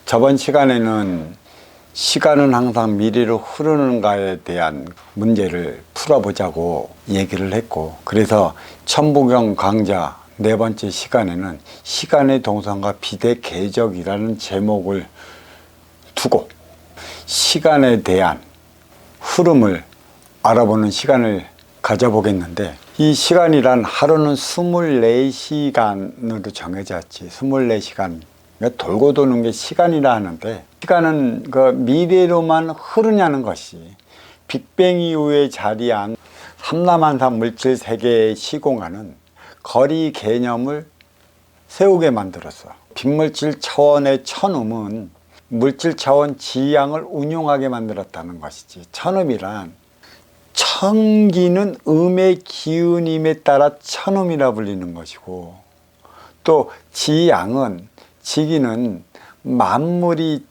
저번 시간에는 시간은 항상 미래로 흐르는가에 대한 문제를 풀어보자고 얘기를 했고, 그래서 천부경 강좌 네 번째 시간에는 시간의 동산과 비대계적이라는 제목을 두고 시간에 대한 흐름을 알아보는 시간을 가져보겠는데, 이 시간이란 하루는 24시간으로 정해져 있지. 24시간. 그러니까 돌고 도는 게 시간이라 하는데, 시간은 그 미래로만 흐르냐는 것이 빅뱅 이후에 자리한 삼라만상 물질 세계의 시공간은 거리 개념을 세우게 만들었어. 빈물질 차원의 천음은 물질 차원 지향을 운용하게 만들었다는 것이지. 천음이란 천기는 음의 기운임에 따라 천음이라 불리는 것이고, 또 지양은 지기는 만물이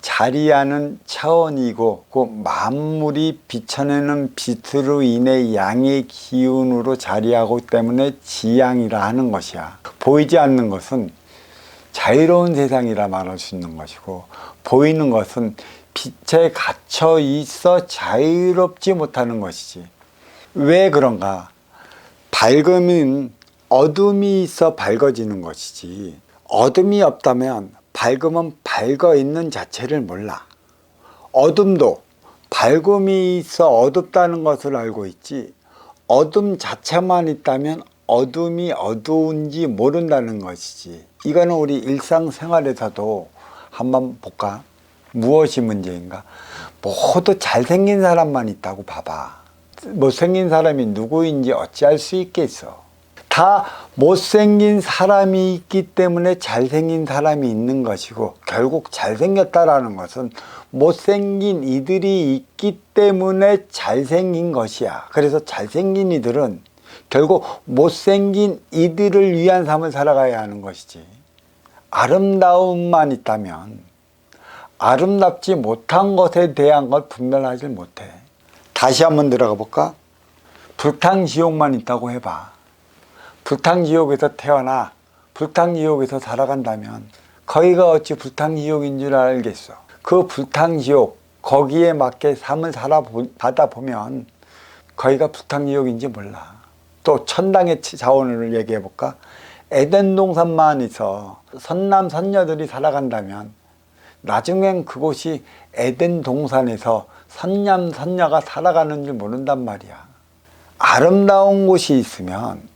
자리하는 차원이고, 그 만물이 비춰내는 빛으로 인해 양의 기운으로 자리하기 때문에 지양이라 하는 것이야. 보이지 않는 것은 자유로운 세상이라 말할 수 있는 것이고, 보이는 것은 빛에 갇혀 있어 자유롭지 못하는 것이지. 왜 그런가? 밝음은 어둠이 있어 밝아지는 것이지, 어둠이 없다면 밝음은 밝아 있는 자체를 몰라. 어둠도 밝음이 있어 어둡다는 것을 알고 있지, 어둠 자체만 있다면 어둠이 어두운지 모른다는 것이지. 이거는 우리 일상생활에서도 한번 볼까? 무엇이 문제인가? 모두 잘생긴 사람만 있다고 봐봐. 못생긴 사람이 누구인지 어찌할 수 있겠어? 다 못생긴 사람이 있기 때문에 잘생긴 사람이 있는 것이고, 결국 잘생겼다라는 것은 못생긴 이들이 있기 때문에 잘생긴 것이야. 그래서 잘생긴 이들은 결국 못생긴 이들을 위한 삶을 살아가야 하는 것이지. 아름다움만 있다면 아름답지 못한 것에 대한 걸 분별하지 못해. 다시 한번 들어가 볼까? 불탕지옥만 있다고 해봐. 불탕지옥에서 태어나 불탕지옥에서 살아간다면 거기가 어찌 불탕지옥인 줄 알겠어? 그 불탕지옥, 거기에 맞게 삶을 살아가다 보면 거기가 불탕지옥인지 몰라. 또 천당의 자원을 얘기해 볼까? 에덴 동산만 있어 선남 선녀들이 살아간다면 나중엔 그곳이 에덴 동산에서 선남 선녀가 살아가는 줄 모른단 말이야. 아름다운 곳이 있으면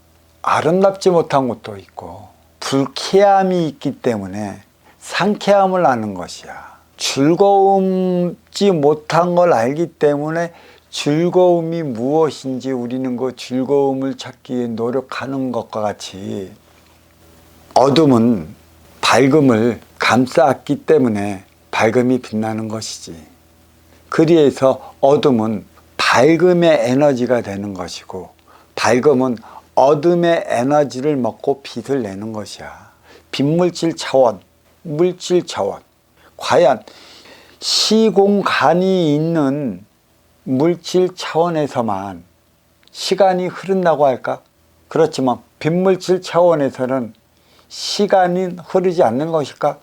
아름답지 못한 곳도 있고, 불쾌함이 있기 때문에 상쾌함을 아는 것이야. 즐거움지 못한 걸 알기 때문에 즐거움이 무엇인지 우리는 그 즐거움을 찾기 위해 노력하는 것과 같이, 어둠은 밝음을 감싸왔기 때문에 밝음이 빛나는 것이지. 그리해서 어둠은 밝음의 에너지가 되는 것이고, 밝음은 어둠의 에너지를 먹고 빛을 내는 것이야. 빈물질 차원, 물질 차원. 과연 시공간이 있는 물질 차원에서만 시간이 흐른다고 할까? 그렇지만 빈물질 차원에서는 시간이 흐르지 않는 것일까?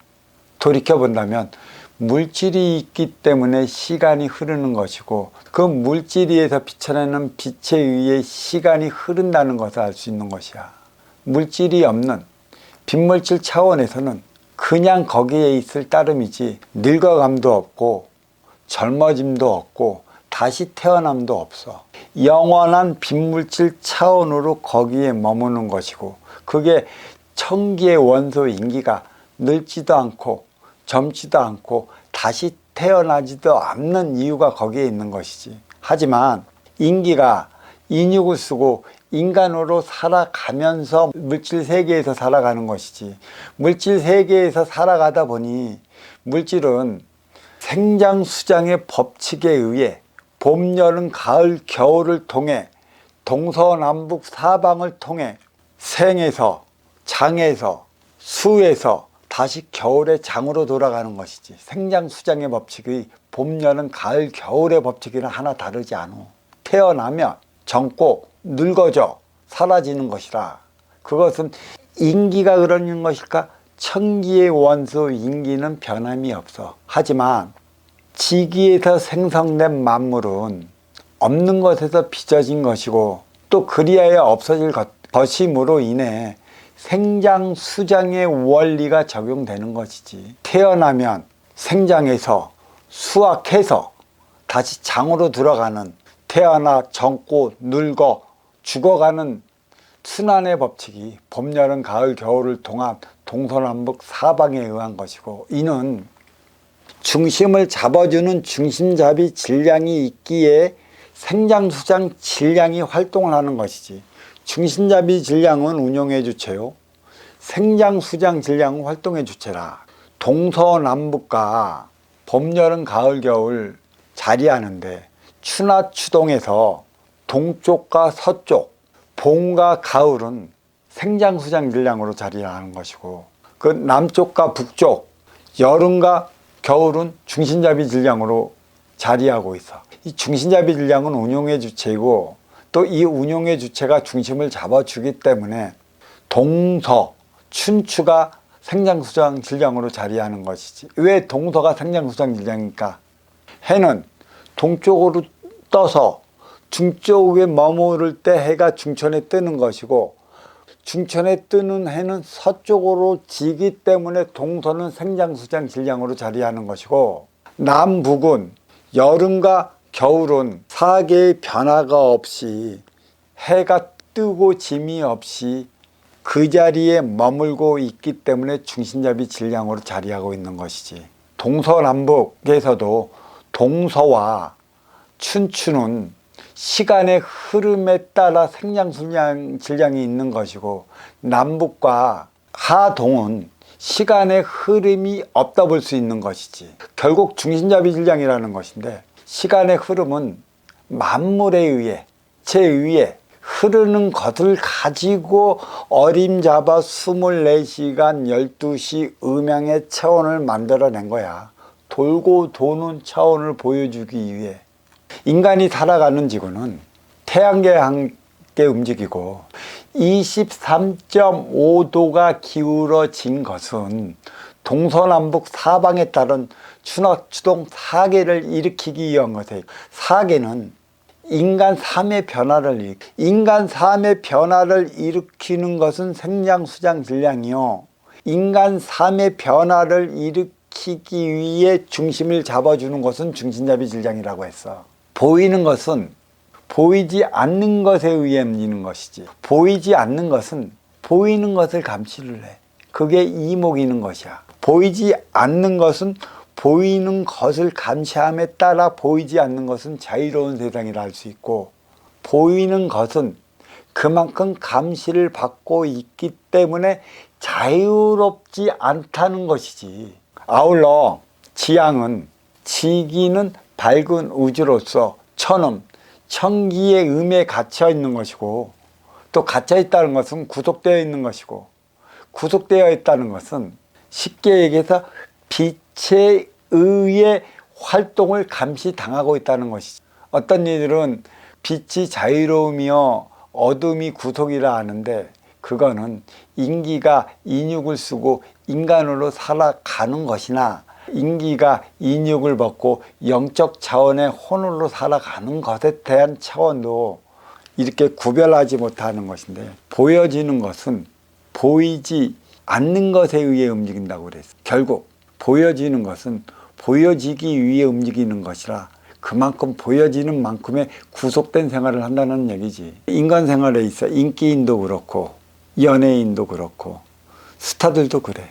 돌이켜본다면 물질이 있기 때문에 시간이 흐르는 것이고, 그 물질위에서 비춰내는 빛에 의해 시간이 흐른다는 것을 알 수 있는 것이야. 물질이 없는 빈물질 차원에서는 그냥 거기에 있을 따름이지 늙어감도 없고 젊어짐도 없고 다시 태어남도 없어. 영원한 빈물질 차원으로 거기에 머무는 것이고, 그게 천기의 원소 인기가 늙지도 않고 젊지도 않고 다시 태어나지도 않는 이유가 거기에 있는 것이지. 하지만 인기가 인육을 쓰고 인간으로 살아가면서 물질 세계에서 살아가는 것이지, 물질 세계에서 살아가다 보니 물질은 생장수장의 법칙에 의해 봄, 여름, 가을, 겨울을 통해 동서남북 사방을 통해 생에서 장에서 수에서 다시 겨울의 장으로 돌아가는 것이지, 생장수장의 법칙이 봄, 여름, 가을, 겨울의 법칙이랑 하나 다르지 않아. 태어나면 젊고 늙어져 사라지는 것이라. 그것은 인기가 그러는 것일까? 천기의 원소 인기는 변함이 없어. 하지만 지기에서 생성된 만물은 없는 것에서 빚어진 것이고 또 그리하여 없어질 것임으로 인해 생장수장의 원리가 적용되는 것이지. 태어나면 생장에서 수확해서 다시 장으로 들어가는, 태어나 젊고 늙어 죽어가는 순환의 법칙이 봄, 여름, 가을, 겨울을 통한 동서남북 사방에 의한 것이고, 이는 중심을 잡아주는 중심잡이 질량이 있기에 생장수장 질량이 활동을 하는 것이지. 중심잡이 질량은 운용의 주체요, 생장수장 질량은 활동의 주체라. 동서남북과 봄, 여름, 가을, 겨울 자리하는데 추나 추동에서 동쪽과 서쪽, 봄과 가을은 생장수장 질량으로 자리하는 것이고, 그 남쪽과 북쪽, 여름과 겨울은 중심잡이 질량으로 자리하고 있어. 이 중심잡이 질량은 운용의 주체이고 또 이 운용의 주체가 중심을 잡아주기 때문에 동서, 춘추가 생장수장 질량으로 자리하는 것이지. 왜 동서가 생장수장 질량입니까? 해는 동쪽으로 떠서 중쪽에 머무를 때 해가 중천에 뜨는 것이고, 중천에 뜨는 해는 서쪽으로 지기 때문에 동서는 생장수장 질량으로 자리하는 것이고, 남북은 여름과 겨울은 사계의 변화가 없이 해가 뜨고 짐이 없이 그 자리에 머물고 있기 때문에 중심잡이 질량으로 자리하고 있는 것이지. 동서남북에서도 동서와 춘추는 시간의 흐름에 따라 생장수장 질량이 있는 것이고, 남북과 하동은 시간의 흐름이 없다 볼 수 있는 것이지. 결국 중심잡이 질량이라는 것인데, 시간의 흐름은 만물에 의해, 제 의해 흐르는 것을 가지고 어림잡아 24시간 12시 음양의 차원을 만들어낸 거야. 돌고 도는 차원을 보여주기 위해. 인간이 살아가는 지구는 태양계와 함께 움직이고 23.5도가 기울어진 것은 동서남북 사방에 따른 추락추동 사계를 일으키기 위한 것이에요. 사계는 인간 삶의 변화를 일으키는 것은 생장수장 질량이요, 인간 삶의 변화를 일으키기 위해 중심을 잡아주는 것은 중심잡이 질량이라고 했어. 보이는 것은 보이지 않는 것에 의해 움직이는 것이지, 보이지 않는 것은 보이는 것을 감시를 해. 그게 이목이는 것이야. 보이지 않는 것은 보이는 것을 감시함에 따라 보이지 않는 것은 자유로운 세상이라 할 수 있고, 보이는 것은 그만큼 감시를 받고 있기 때문에 자유롭지 않다는 것이지. 아울러 지양은, 지기는 밝은 우주로서 천음, 천기의 음에 갇혀 있는 것이고, 또 갇혀 있다는 것은 구속되어 있는 것이고, 구속되어 있다는 것은 쉽게 얘기해서 빛에 의해 활동을 감시당하고 있다는 것이지. 어떤 이들은 빛이 자유로우며 어둠이 구속이라 하는데, 그거는 인기가 인육을 쓰고 인간으로 살아가는 것이나 인기가 인육을 벗고 영적 차원의 혼으로 살아가는 것에 대한 차원도 이렇게 구별하지 못하는 것인데, 보여지는 것은 보이지 않는 것에 의해 움직인다고 그랬어. 결국 보여지는 것은 보여지기 위해 움직이는 것이라 그만큼 보여지는 만큼의 구속된 생활을 한다는 얘기지. 인간 생활에 있어 인기인도 그렇고 연예인도 그렇고 스타들도 그래.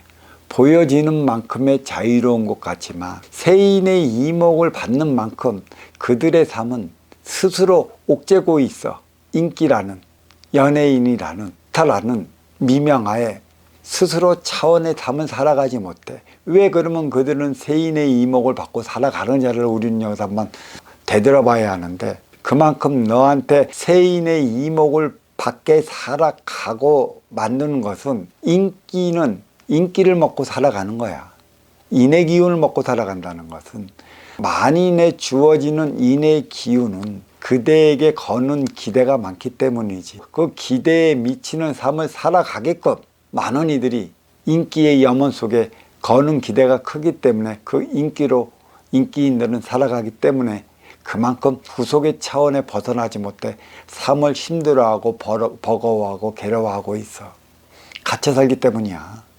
보여지는 만큼의 자유로운 것 같지만 세인의 이목을 받는 만큼 그들의 삶은 스스로 옥죄고 있어. 인기라는, 연예인이라는, 스타라는 미명하에 스스로 차원의 삶을 살아가지 못해. 왜 그러면 그들은 세인의 이목을 받고 살아가는 자를 우리는 여기서 한번 되돌아봐야 하는데, 그만큼 너한테 세인의 이목을 받게 살아가고 만드는 것은 인기를 먹고 살아가는 거야. 인의 기운을 먹고 살아간다는 것은, 만인에 주어지는 인의 기운은 그대에게 거는 기대가 많기 때문이지. 그 기대에 미치는 삶을 살아가게끔 많은 이들이 인기의 염원 속에 거는 기대가 크기 때문에 그 인기로 인기인들은 살아가기 때문에 그만큼 구속의 차원에 벗어나지 못해 삶을 힘들어하고 버거워하고 괴로워하고 있어. 갇혀 살기 때문이야.